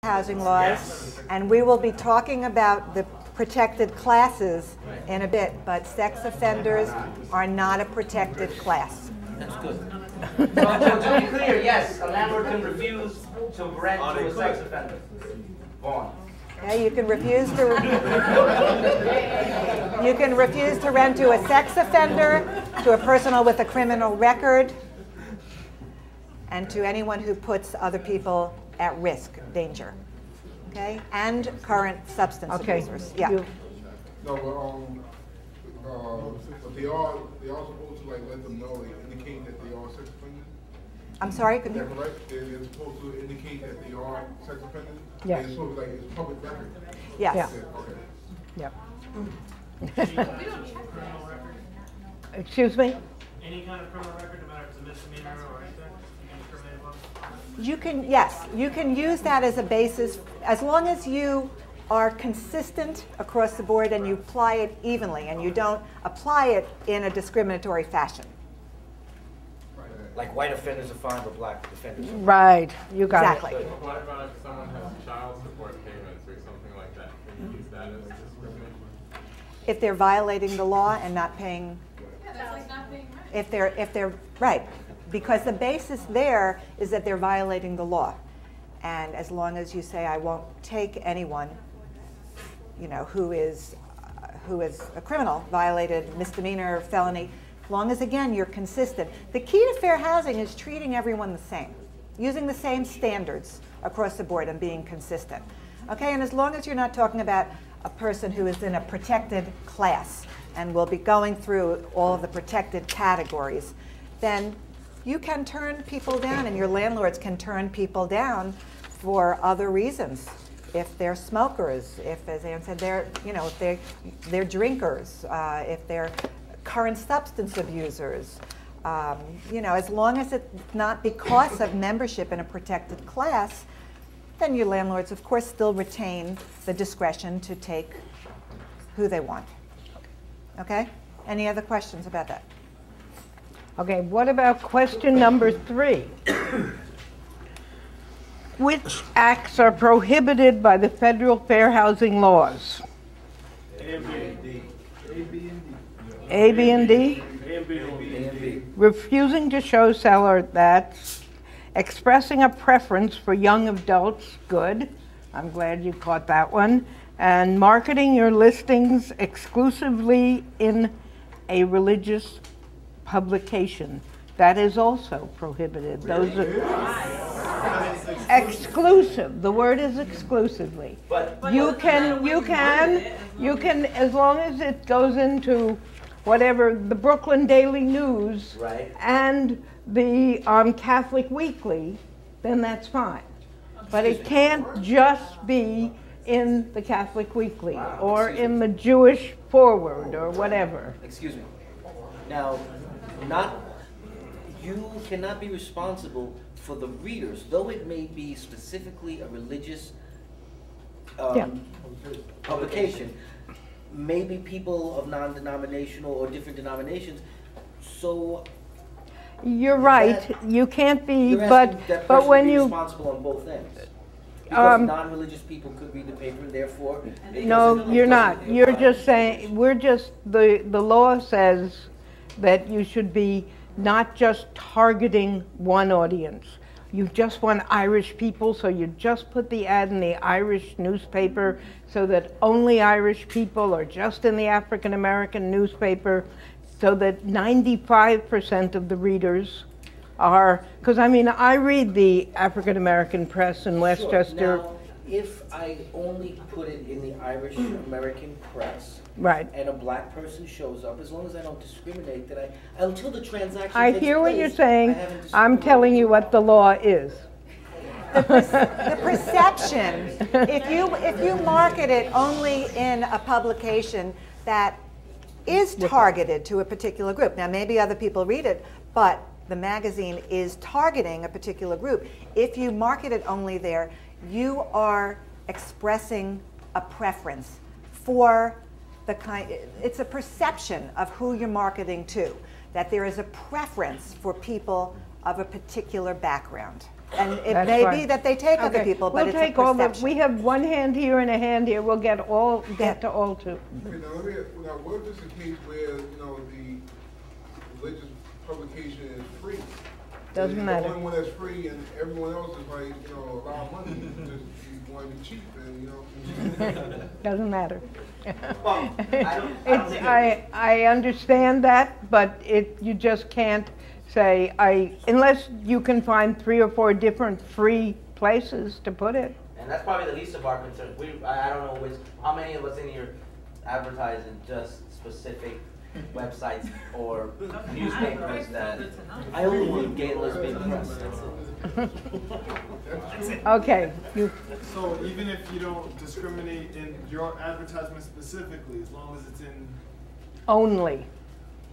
housing laws, and we will be talking about the protected classes in a bit, but sex offenders are not a protected class. That's good. So to be clear, yes, a landlord can refuse to rent to a sex offender. Vaughn. Okay, you can refuse to rent to a sex offender, to a person with a criminal record, and to anyone who puts other people at risk, danger. Okay, and current substance abusers. Yeah. No, but they are supposed to like let them know, like, indicate that they are sex offenders. I'm sorry. Is that correct? They're supposed to indicate that they are sex offenders. Yeah. It's sort of like it's public record. Yes. Yeah. Okay. Yep. We don't check criminal record. Excuse me? Any kind of criminal record, no matter if it's a misdemeanor or anything, incriminating law? You can, yes, you can use that as a basis as long as you are consistent across the board and you apply it evenly and you don't apply it in a discriminatory fashion. Like white offenders are fine, but black offenders are Right, you got Exactly. it. What about if someone has child support payments or something like that? Can you use that as discrimination? If they're violating the law and not paying, Yeah, that's like not being right. if they're right, because the basis there is that they're violating the law. And as long as you say, I won't take anyone, you know, who is a criminal, violated misdemeanor, felony, as long as, again, you're consistent. The key to fair housing is treating everyone the same, using the same standards across the board and being consistent. Okay, and as long as you're not talking about a person who is in a protected class and will be going through all of the protected categories, then you can turn people down, and your landlords can turn people down for other reasons. If they're smokers, if, as Ann said, if they're drinkers, if they're current substance abusers, as long as it's not because of membership in a protected class, then your landlords, of course, still retain the discretion to take who they want. Okay? Any other questions about that? Okay, what about question number 3? Which acts are prohibited by the federal fair housing laws? A, B, and D. A, B, and D? A, B, and D. Refusing to show seller that, expressing a preference for young adults, good. I'm glad you caught that one. And marketing your listings exclusively in a religious publication. That is also prohibited. Those are exclusive. The word is exclusively. You can, as long as it goes into whatever the Brooklyn Daily News and the Catholic Weekly, then that's fine. But it can't just be in the Catholic Weekly or in the Jewish Forward or whatever. Excuse me. Now, you cannot be responsible for the readers, though it may be specifically a religious publication. Maybe people of non-denominational or different denominations. So you're right. You can't be, you're asking that but person when to be you responsible on both ends. Because non-religious people could read the paper, and therefore. No, you're not. You're just saying the law says that you should be not just targeting one audience. You just want Irish people, so you just put the ad in the Irish newspaper so that only Irish people are just in the African American newspaper, so that 95% of the readers are, because I mean, I read the African American press in Westchester. Sure. Now, if I only put it in the Irish American press, right, and a black person shows up, as long as I don't discriminate, that until the transaction I takes hear what place, you're saying. I haven't I'm telling you what the law is. The perception, if you market it only in a publication that is targeted to a particular group, now maybe other people read it, but the magazine is targeting a particular group. If you market it only there, you are expressing a preference for the kind, it's a perception of who you're marketing to, that there is a preference for people of a particular background. And it That's may fine. be that they take other Okay, people, but we'll it's take a all the, perception. we have one hand here and a hand here. We'll get to all two. Okay, now let me, now what if it's a case where, the religious publication is free? Doesn't And matter. The only one that's free and everyone else is like, a lot of money, just, you want to be cheap and, Doesn't matter. Well, I don't It's, think I understand that, but you just can't say, unless you can find 3 or 4 different free places to put it. and that's probably the least of our concerns. I don't know how many of us in here advertise in just specific websites or newspapers that I only want gay and lesbian press. That's it. Okay, So even if you don't discriminate in your advertisement specifically, as long as it's in, only.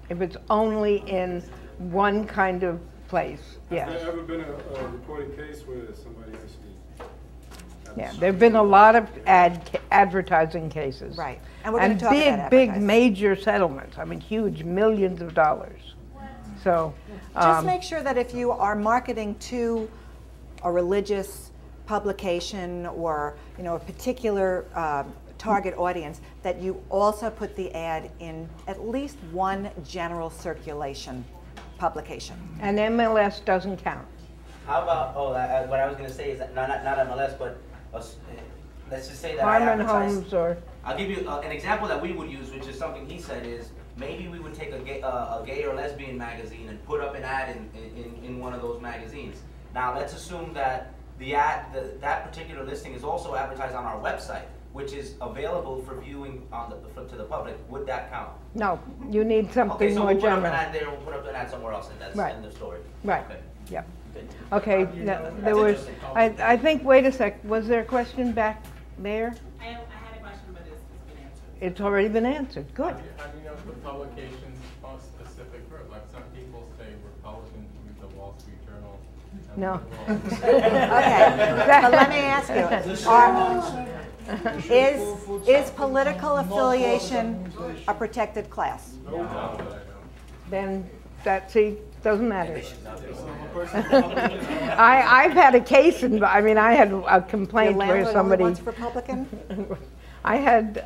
If it's only in one kind of place, yes. Has there ever been a reported case where somebody actually? Yeah, there've been a lot of advertising cases. Right. And we're going to talk big, about big, advertising. major settlements. I mean, huge, millions of dollars. So, Just make sure that if you are marketing to a religious publication or a particular target audience, that you also put the ad in at least one general circulation publication. and MLS doesn't count. How about, what I was going to say is that not MLS, but let's just say that I Harmon advertise. Homes or, I'll give you an example that we would use, which is something he said is, maybe we would take a gay or lesbian magazine and put up an ad in one of those magazines. Now let's assume that that particular listing is also advertised on our website, which is available for viewing to the public. Would that count? no, you need something Okay, so more we'll put up an general. ad there, we'll put up an ad somewhere else, and that's Right. end of story. Right, Okay. yeah. Good. Okay, there was, interesting. I think, wait a sec, was there a question back there? I had a question, but it's been answered. It's already been answered, good. How do you know if the publication's a specific group? Like some people say Republicans read the Wall Street Journal. and No. Okay, but let me ask you, is political affiliation a protected class? Then doesn't matter. I've had a case, I had a Your complaint where landlord only somebody, wants Republican? I had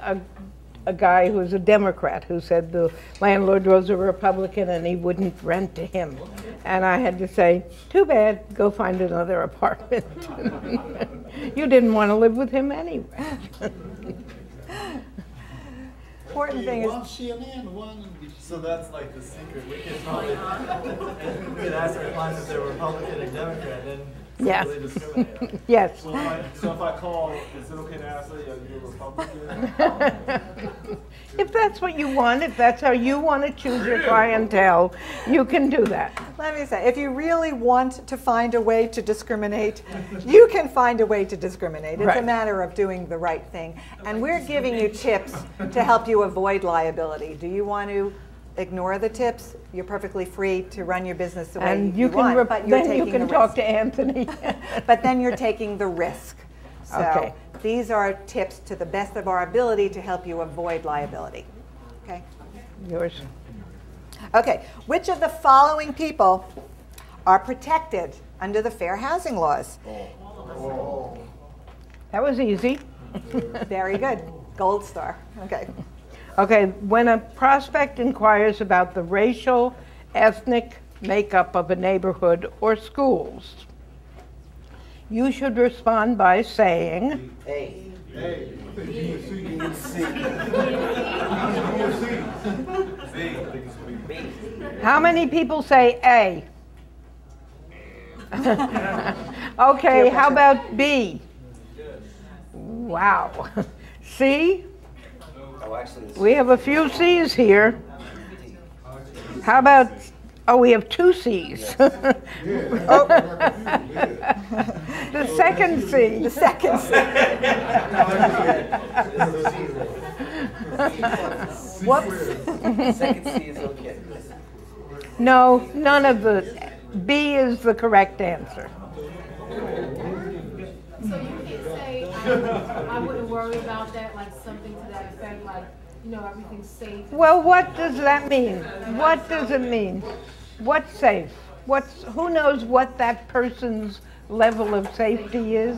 a guy who was a Democrat who said the landlord was a Republican and he wouldn't rent to him. And I had to say, too bad, go find another apartment. You didn't want to live with him anyway. Important thing is, CNN, one. So that's like the secret. We could probably we could ask our clients if they're Republican and Democrat, and then Yes. really discriminate. Yes. so if I call, is it okay to ask, are you a Republican? If that's what you want, if that's how you want to choose your clientele, you can do that. let me say, if you really want to find a way to discriminate, you can find a way to discriminate. It's a Right. matter of doing the right thing. And we're giving you tips to help you avoid liability. Do you want to ignore the tips? You're perfectly free to run your business the way And you want, but you're then you taking can the talk risk. to Anthony. But then you're taking the risk. So Okay. these are tips to the best of our ability to help you avoid liability. Okay? Yours. Okay, which of the following people are protected under the fair housing laws? That was easy. Very good. Gold star. Okay. Okay, when a prospect inquires about the racial, ethnic makeup of a neighborhood or schools, you should respond by saying, Hey. Hey, I think B and C. how many people say A? Okay, how about B? Wow. C? Oh, actually, it's We have a few C's here. How about, we have 2 C's. Oh, The second C. the second. Whoops. second C is okay. No, none of the, B is the correct answer. So you can't say, I wouldn't worry about that, like something to that effect, like, everything's safe. Well, what does that mean? What does it mean? What's safe? Who knows what that person's level of safety is?